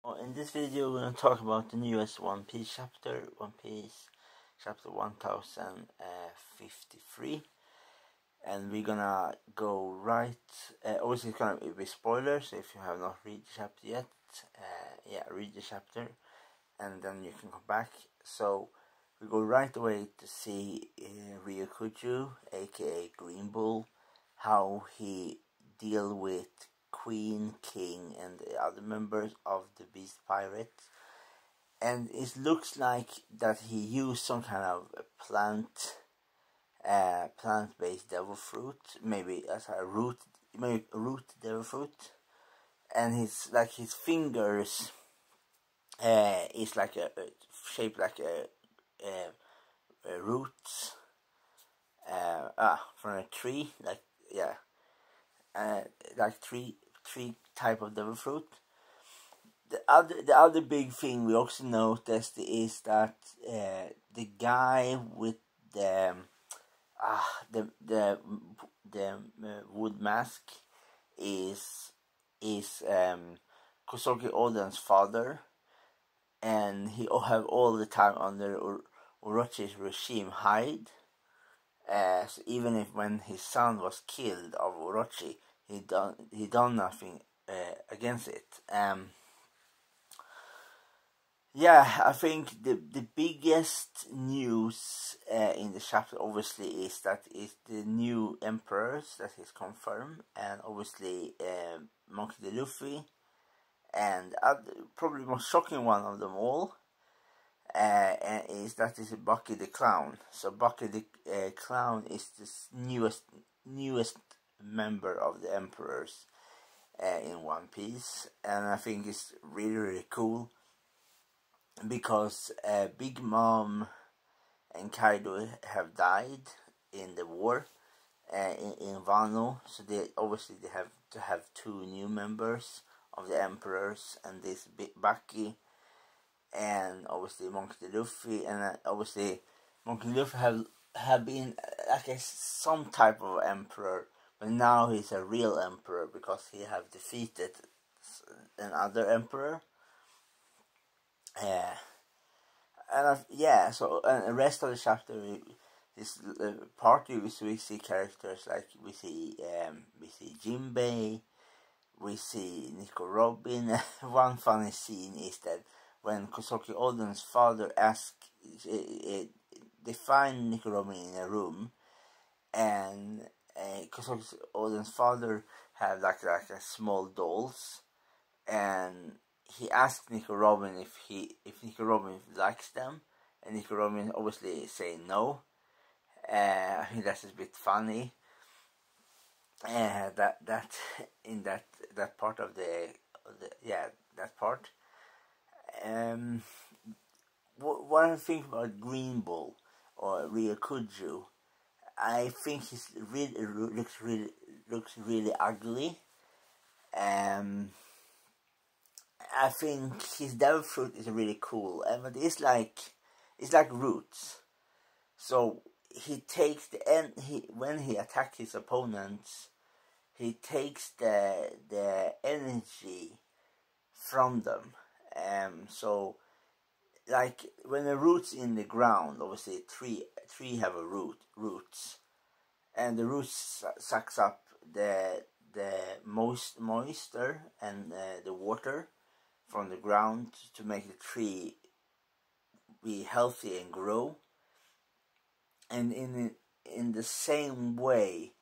In this video, we're going to talk about the newest One Piece chapter, One Piece chapter 1053, and we're gonna go right. Obviously, it's gonna be spoilers, so if you have not read the chapter yet, read the chapter, and then you can come back. So we go right away to see Ryokuju, aka Green Bull, how he deal with Queen, King, and the other members of the Beast Pirates, and it looks like that he used some kind of plant-based devil fruit, maybe as a root, maybe root devil fruit, and his fingers is like a shaped like a roots from a tree, like three type of devil fruit. The other big thing we also noticed is that the guy with the wood mask is Kosoki Oden's father, and he have all the time under Orochi's regime hide. So even if when his son was killed of Orochi, he done nothing against it. I think the biggest news in the chapter obviously is the new emperors that is confirmed, and obviously Monkey D. Luffy, and probably the most shocking one of them all is Bucky the Clown. So Bucky the Clown is the newest member of the emperors in One Piece, and I think it's really cool because Big Mom and Kaido have died in the war in Wano, so they have to have two new members of the emperors, and this Bucky and obviously Monkey D. Luffy, and obviously Monkey D. Luffy have been some type of emperor, but now he's a real emperor because he have defeated another emperor. And the rest of the chapter is partly we see characters like we see Jinbei, we see Nico Robin. One funny scene is that when Kosoki Oden's father they find Nico Robin in a room, and Kosoki Oden's father had like a small dolls, and he asked Nico Robin if Nico Robin likes them, and Nico Robin obviously say no. I think that's a bit funny. That in that part of that part. What I think about Green Bull or Ryokuju, I think he looks really ugly. I think his devil fruit is really cool, but it's like roots. So he takes when he attacks his opponents, he takes the energy from them. So like when the roots in the ground, obviously tree have a roots, and the roots sucks up the moisture and the water from the ground to make the tree be healthy and grow. And in the same way,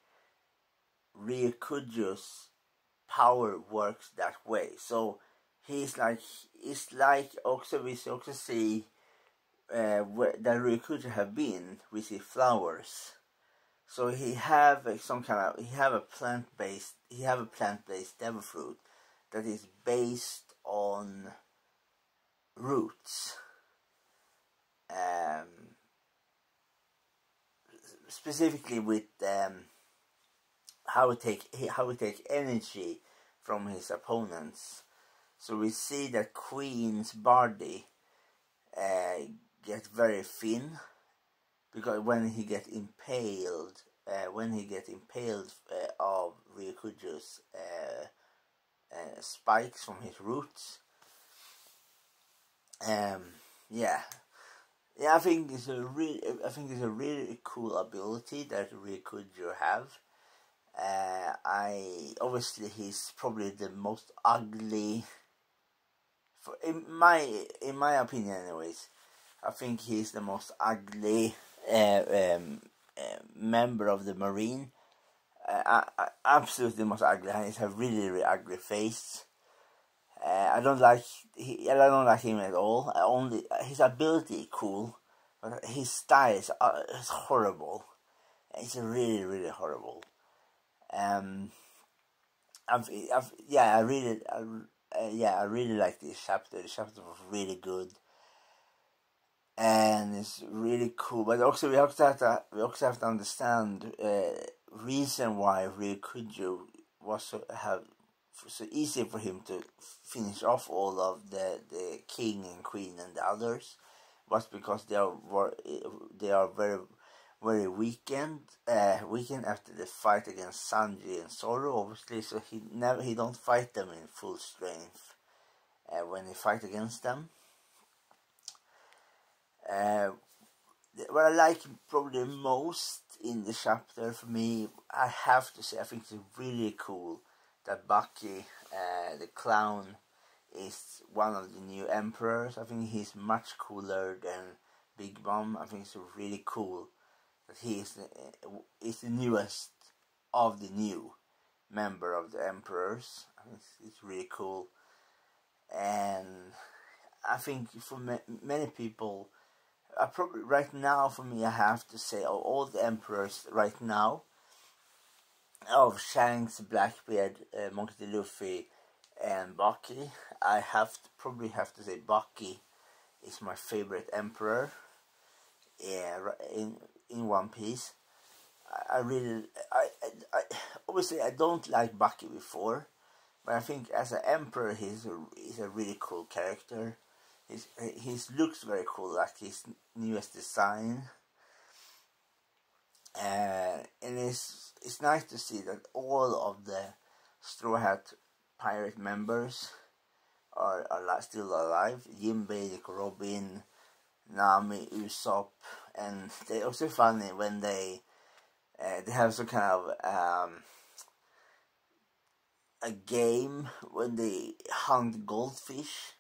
Ryokuju's power works that way. So it's like also we also see where that Ryokuju have been. We see flowers. So he have a plant-based devil fruit that is based on roots. Specifically with how we take energy from his opponents. So we see that Queen's body gets very thin because when he get impaled of Ryokuju's spikes from his roots, Um, yeah, yeah. I think it's a really cool ability that Ryukujo have. I obviously he's probably the most ugly. In my opinion, anyways, I think he's the most ugly member of the Marine. Absolutely the most ugly. He has a really, really ugly face. I don't like I don't like him at all. I only his ability cool, but his style is horrible. It's really, really horrible. Um, yeah, I really like this chapter. The chapter was really good, and it's really cool. But also, we also have to understand reason why Ryukujo was so easy for him to finish off all of the king and queen and the others was because they are very weakened after the fight against Sanji and Zoro, obviously. So he don't fight them in full strength when he fight against them. What I like probably most in the chapter for me, I have to say, I think it's really cool that Bucky, the clown, is one of the new emperors. I think he's much cooler than Big Mom. I think it's really cool that he is the newest of the new member of the emperors. I think it's really cool, and I think for many people, probably right now for me, I have to say all the emperors right now of Shanks, Blackbeard, Monkey D. Luffy, and Bucky, I probably have to say Bucky is my favorite emperor. Yeah, in One Piece. I really, I obviously I don't like Bucky before, but I think as an emperor he's a really cool character. His looks very cool, like his newest design. And it's nice to see that all of the Straw Hat pirate members are still alive. Jinbei, Robin, Nami, Usopp, and they're also funny when they have some kind of a game when they hunt goldfish.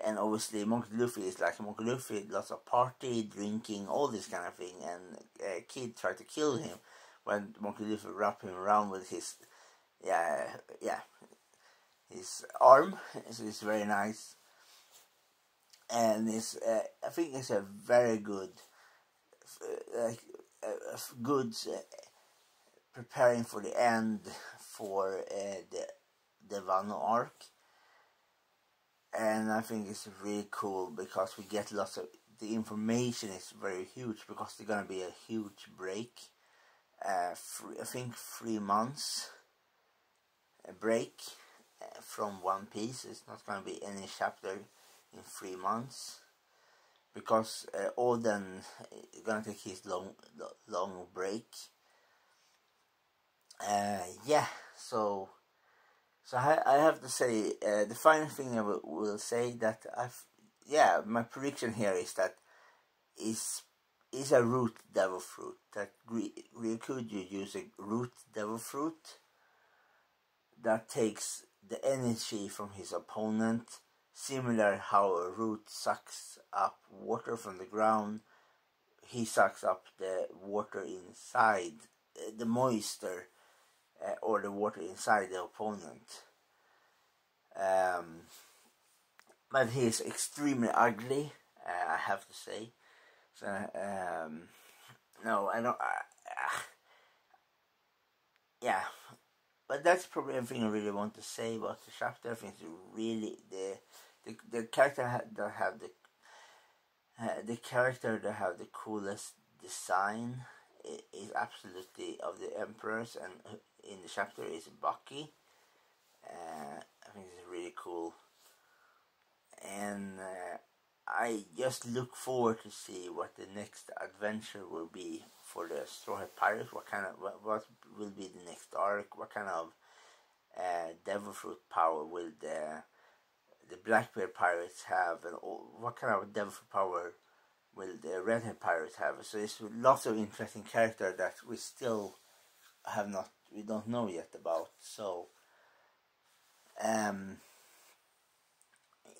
And obviously Monkey Luffy is like Monkey Luffy, lots of party, drinking, all this kind of thing, and Kid tried to kill him when Monkey Luffy wrapped him around with his his arm. So it's very nice, and I think it's a very good good preparing for the end for the Wano arc. And I think it's really cool because we get lots of the information is very huge because there's gonna be a huge break. I think 3 months a break from One Piece. It's not gonna be any chapter in 3 months because Oden is gonna take his long break. Yeah, so I have to say the final thing I will say that my prediction here is that is a root devil fruit, that Ryukuju use a root devil fruit that takes the energy from his opponent, similar how a root sucks up water from the ground. He sucks up the water inside, the moisture or the water inside the opponent. But he's extremely ugly, I have to say. So no, I don't. Yeah, but that's probably everything I really want to say about the chapter. I think it's really the character that have the character that have the coolest design is absolutely of the emperors, and in the chapter is Bucky. I think it's really cool, and I just look forward to see what the next adventure will be for the Straw Hat Pirates. What will be the next arc? What kind of devil fruit power will the the Blackbeard pirates have, and what kind of devil power will the Redhead pirates have. So there's lots of interesting characters that we still we don't know yet about. So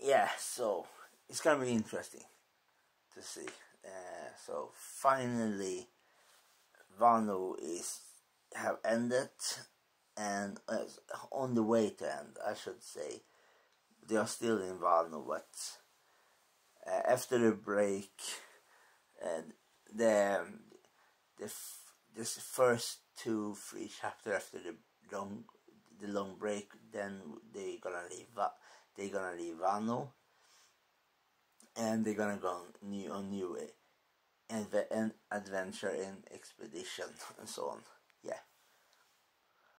yeah, so it's gonna be interesting to see. So finally, Wano have ended, and on the way to end, I should say. They are still in Wano, but after the break, the this first 2-3 chapter after the long break, then they gonna leave Wano, and they're gonna go on new adventure and expedition and so on. Yeah.